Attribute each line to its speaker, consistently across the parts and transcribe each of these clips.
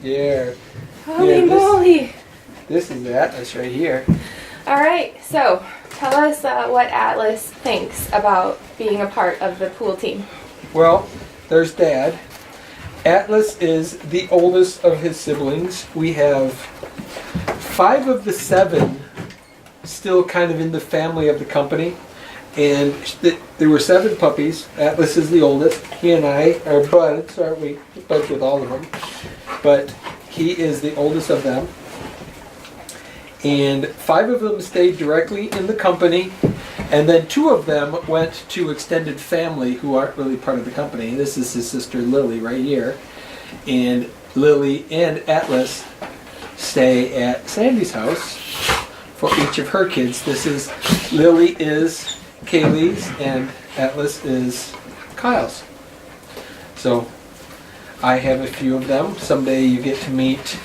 Speaker 1: Yeah.
Speaker 2: Holy moly!
Speaker 1: This is Atlas right here.
Speaker 2: All right, so tell us what Atlas thinks about being a part of the pool team.
Speaker 1: Well, there's Dad. Atlas is the oldest of his siblings. We have 5 of the 7 still kind of in the family of the company. And there were 7 puppies. Atlas is the oldest. He and I are buds, aren't we? Buds with all of them. But he is the oldest of them. And 5 of them stayed directly in the company. And then 2 of them went to extended family who aren't really part of the company. This is his sister Lily right here. And Lily and Atlas stay at Sandy's house for each of her kids. Lily is Kaylee's and Atlas is Kyle's. So I have a few of them. Someday you get to meet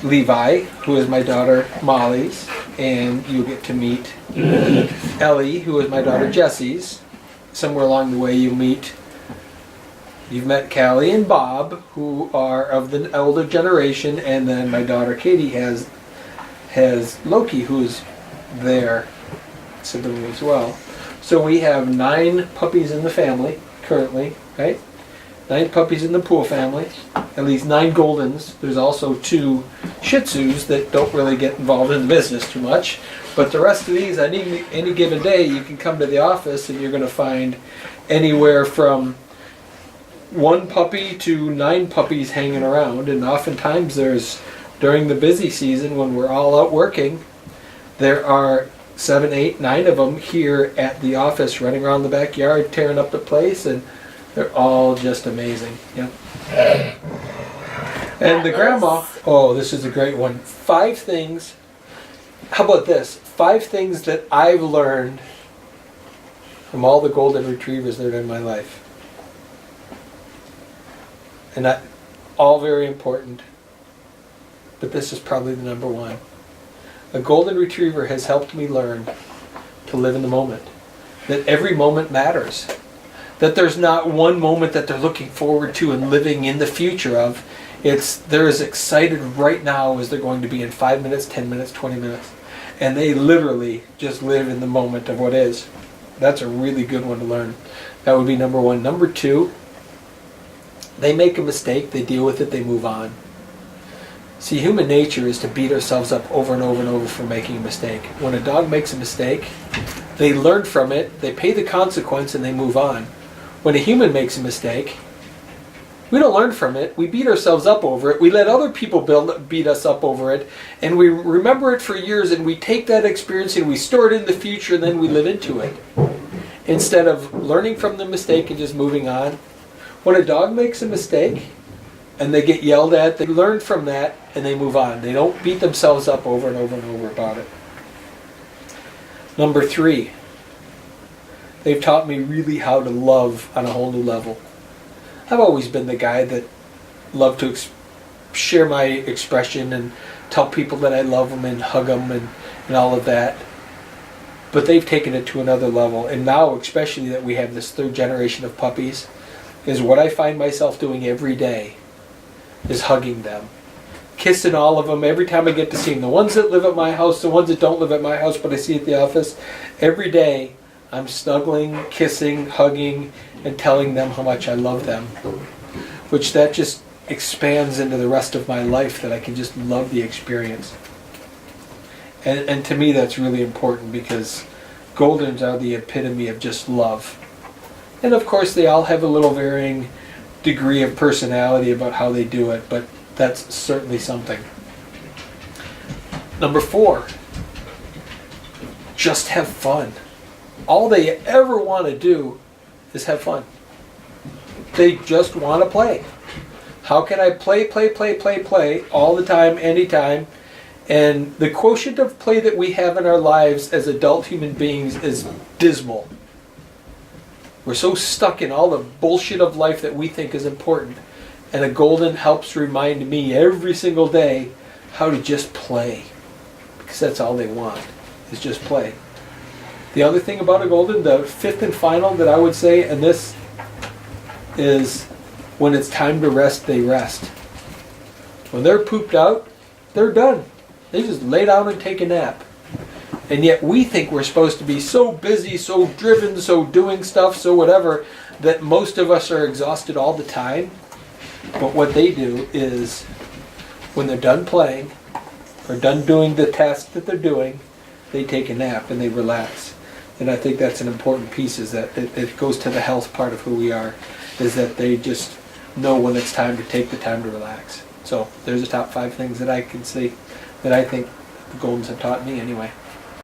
Speaker 1: Levi, who is my daughter Molly's, and you'll get to meet Ellie, who is my daughter Jessie's. Somewhere along the way you've met Callie and Bob, who are of the older generation, and then my daughter Katie has Loki, who's their sibling as well. So we have 9 puppies in the family currently, right? 9 puppies in the pool family, at least 9 Goldens. There's also 2 Shih Tzus that don't really get involved in the business too much. But the rest of these, on any given day, you can come to the office and you're going to find anywhere from 1 puppy to 9 puppies hanging around. And oftentimes during the busy season when we're all out working, there are 7, 8, 9 of them here at the office running around the backyard, tearing up the place, and they're all just amazing. Yep. And the grandma, oh, this is a great one. 5 things, how about this? 5 things that I've learned from all the golden retrievers that are in my life. And that, all very important. But this is probably the number 1. A golden retriever has helped me learn to live in the moment. That every moment matters. That there's not one moment that they're looking forward to and living in the future of. They're as excited right now as they're going to be in 5 minutes, 10 minutes, 20 minutes. And they literally just live in the moment of what is. That's a really good one to learn. That would be number 1. Number 2, they make a mistake, they deal with it, they move on. See, human nature is to beat ourselves up over and over and over for making a mistake. When a dog makes a mistake, they learn from it, they pay the consequence, and they move on. When a human makes a mistake, we don't learn from it. We beat ourselves up over it. We let other people beat us up over it. And we remember it for years, and we take that experience and we store it in the future, and then we live into it. Instead of learning from the mistake and just moving on. When a dog makes a mistake and they get yelled at, they learn from that and they move on. They don't beat themselves up over and over and over about it. Number 3. They've taught me really how to love on a whole new level. I've always been the guy that loved to share my expression and tell people that I love them and hug them and all of that. But they've taken it to another level. And now, especially that we have this 3rd generation of puppies, is what I find myself doing every day is hugging them. Kissing all of them every time I get to see them. The ones that live at my house, the ones that don't live at my house but I see at the office. Every day I'm snuggling, kissing, hugging, and telling them how much I love them. Which that just expands into the rest of my life, that I can just love the experience. And to me that's really important, because Goldens are the epitome of just love. And of course they all have a little varying degree of personality about how they do it, but that's certainly something. Number 4, just have fun. All they ever want to do is have fun. They just want to play. How can I play all the time, anytime? And the quotient of play that we have in our lives as adult human beings is dismal. We're so stuck in all the bullshit of life that we think is important. And a Golden helps remind me every single day how to just play. Because that's all they want, is just play. The other thing about a Golden, the 5th and final that I would say, and this is when it's time to rest, they rest. When they're pooped out, they're done. They just lay down and take a nap. And yet we think we're supposed to be so busy, so driven, so doing stuff, so whatever, that most of us are exhausted all the time. But what they do is, when they're done playing, or done doing the task that they're doing, they take a nap and they relax. And I think that's an important piece, is that it goes to the health part of who we are, is that they just know when it's time to take the time to relax. So there's the top 5 things that I can say that I think the Goldens have taught me anyway.